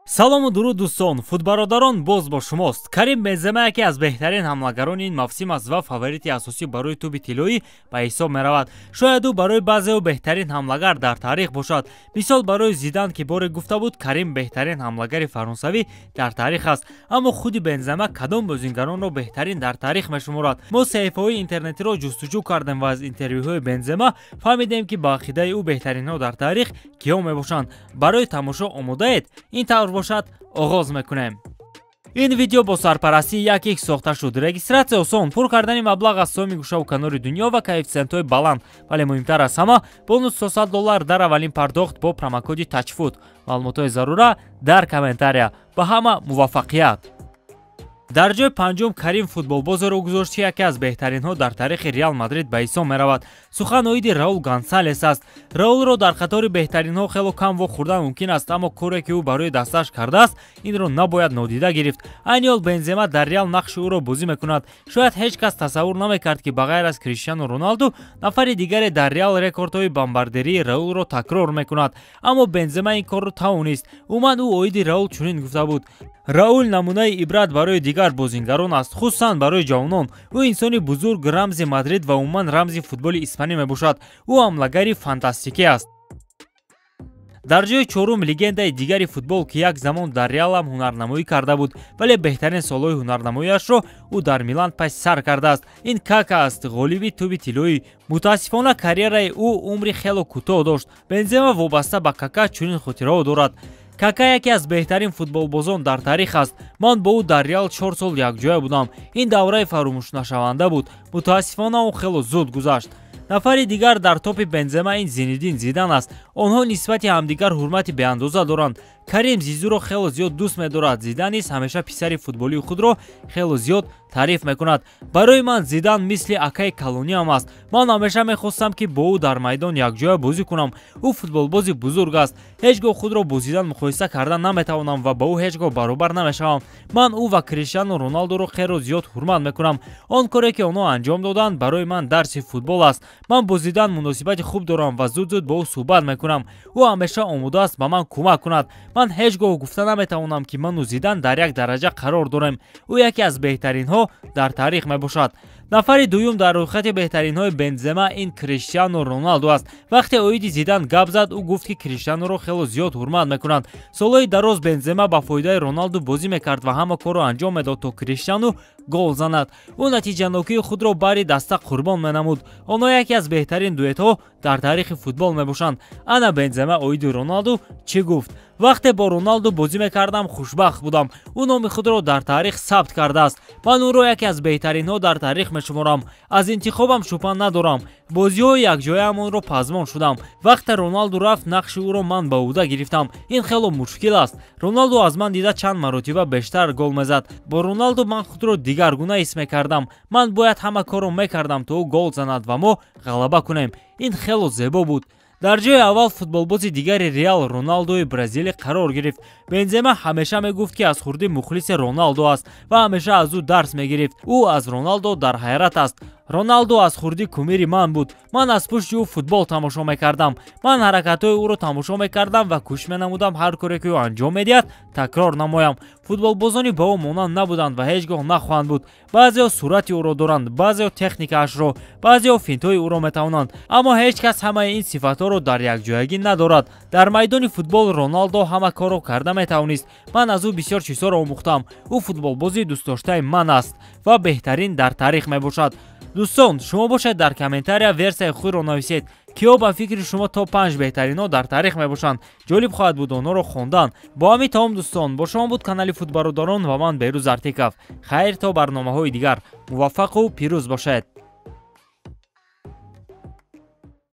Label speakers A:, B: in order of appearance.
A: салому дуруд дӯстон, футбародарон боз бо шумост. Карим Бензема яке аз беҳтарин ҳамлагарони ин мавсим аст ва фаворити асосӣ барои тӯби тиллоӣ ба ҳисоб меравад. Шояд ӯ барои баъзеҳо беҳтарин ҳамлагар дар таърих бошад. Мисол барои Зидан ки боре гуфта буд, Карим беҳтарин ҳамлагари фаронсавӣ дар таърих аст. Аммо худи Бензема кадом бозингаронро беҳтарин дар таърих мешуморад? Мо саҳифаҳои интернетиро ҷустуҷӯ кардем ва аз интервюҳои Бензема фаҳмидем ки ба ақидаи ӯ беҳтаринҳо дар таърих киҳо мебошанд. Барои тамошо омодаед? Ин тавр бошад, оғоз мекунем. ин видео бо сарпарастии 1x сохта шуд. Регистратсия осон, пур кардани маблағ аз соми гӯшаву канори дунё ва коэффициентҳои баланд, вале муҳимтар аз ҳама, бонус $100 дар аввалин пардохт бо промокоди TOUCHFOOT. Маълумотҳои зарура дар комментария. Ба ҳама муваффақият. дар ҷои панҷум Карим футболбозеро гузошт ки яке аз беҳтаринҳо дар таърихи Реал Мадрид ба ҳисоб меравад. Сухан оиди Раул Гонсалес аст. Раулро дар қатори беҳтаринҳо хело кам вохӯрдан мумкин аст, аммо коре ки ӯ барои дасташ кардааст, инро набояд нодида гирифт. Айни ҳол Бензема дар Реал нақши ӯро бозӣ мекунад. Шояд ҳеҷ кас тасаввур намекард ки ба ғайр аз Криштиану Роналду, нафари дигаре дар Реал рекордҳои бомбардерии Раулро такрор мекунад. Аммо Бензема ин корро тавонист. Умуман ӯ оиди Раул чунин гуфта буд: Раул намунаи ибрат барои дигар бозингарон аст, хусусан барои ҷавонон. Ӯ инсони бузург, рамзи Мадрид ва умуман рамзи футболи испанӣ мебошад. Ӯ ҳамлагари фантастикӣ аст. дар ҷои чорум легендаи дигари футбол ки як замон дар Реал ҳам ҳунарнамоӣ карда буд, вале беҳтарин солҳои ҳунарнамоиашро ӯ дар Милан пас сар кардааст. Ин Кака аст, ғолиби тӯби тиллоӣ. Мутаассифона карьераи ӯ умри хело кӯтоҳ дошт. Бензема вобаста ба Кака чунин хотираҳо дорад: Кака яке аз беҳтарин футболбозон дар таърих аст. Ман бо ӯ дар Реал 4 сол якҷоя будам. Ин давраи фаромӯшнашаванда буд. Мутаассифона он хело зуд гузашт. нафари дигар дар топи Бензема ин Зинедин Зидан аст. онҳо нисбати ҳамдигар ҳурмати беандоза доранд. Карим Зизуро хело зиёд дӯст медорад. Зидан низ ҳамеша писари футболии худро хело зиёд таъриф мекунад. барои ман Зидан мисли акаи калониам аст. ман ҳамеша мехостам ки бо ӯ дар майдон якҷоя бозӣ кунам. ӯ футболбози бузург аст. ҳеҷ гоҳ худро бо Зидан муқоиса кардан наметавонам ва ба ӯ ҳеҷ гоҳ баробар намешавам. ман ӯ ва Криштиану Роналдуро хело зиёд ҳурмат мекунам. он коре ки онҳо анҷом доданд барои ман дарси футбол аст. ман бо Зидан муносибати хуб дорам ва зуд бо ӯ суҳбат мекунам. ӯ ҳамеша омода аст ба ман кӯмак кунад. ман ҳеҷ гоҳ гуфта наметавонам ки ману Зидан дар як дараҷа қарор дорем. ӯ яке аз беҳтаринҳо дар таърих мебошад. нафари дуюм дар рӯйхати беҳтаринҳои Бензема ин Криштиану Роналду аст. вақте оиди Зидан гап зад, ӯ гуфт ки Криштиануро хело зиёд ҳурмат мекунад. солҳои дароз Бензема ба фоидаи Роналду бозӣ мекард ва ҳама корро анҷом медод то Криштиану гол занад. ӯ натиҷанокии худро баъри даста қурбон менамуд. онҳо яке аз беҳтарин дуэтҳо дар таърихи футбол мебошанд. ана Бензема оиди Роналду чӣ гуфт: вақте бо Роналду бозӣ мекардам, хушбахт будам. ӯ номи худро дар таърих сабт кардааст. ман ӯро яке аз беҳтаринҳо дар таърих мешуморам. аз интихобам шубҳа надорам. бозиҳои якҷояамонро пазмон шудам. вақте Роналду рафт, нақши ӯро ман ба ӯҳда гирифтам. ин хело мушкил аст. Роналду аз ман дида чанд маротиба бештар гол мезад. бо Роналду ман худро дигаргуна ҳис мекардам. ман бояд ҳама корро мекардам то ӯ гол занад ва мо ғалаба кунем. ин хело зебо буд. дар ҷои аввал футболбози дигари Реал Роналдои бразилӣ қарор гирифт. Бензема ҳамеша мегуфт ки аз хурдӣ мухлиси Роналдо аст ва ҳамеша аз ӯ дарс мегирифт. ӯ аз Роналдо дар ҳайрат аст. Роналдо аз хурдӣ кумири ман буд. ман аз пушти ӯ футбол тамошо мекардам. ман ҳаракатҳои ӯро тамошо мекардам ва кӯшиш менамудам ҳар коре ки ӯ анҷом медиҳад такрор намоям. футболбозони ба ӯ монанд набуданд ва ҳеҷ гоҳ нахоҳанд буд. баъзеҳо сурати ӯро доранд, баъзеҳо техникаашро, баъзеҳо финтҳои ӯро метавонанд. аммо ҳеҷ кас ҳамаи ин сифатҳоро дар якҷоягӣ надорад. дар майдони футбол Роналдо ҳама корро карда метавонист. ман аз ӯ бисёр чизҳоро омӯхтам. ӯ футболбози дӯстдоштаи ман аст ва беҳтарин дар таърих мебошад. дӯстон, шумо бошед дар комментария версияи худро нависед. киҳо ба фикри шумо топ 5 беҳтаринҳо дар таърих мебошанд? ҷолиб хоҳад буд онҳоро хондан. бо ҳамин тамом дӯстон, бо шумо буд канали Футбародарон ва ман Берӯз Артиков. хайр то барномаҳои дигар. муваффақу пирӯз бошед.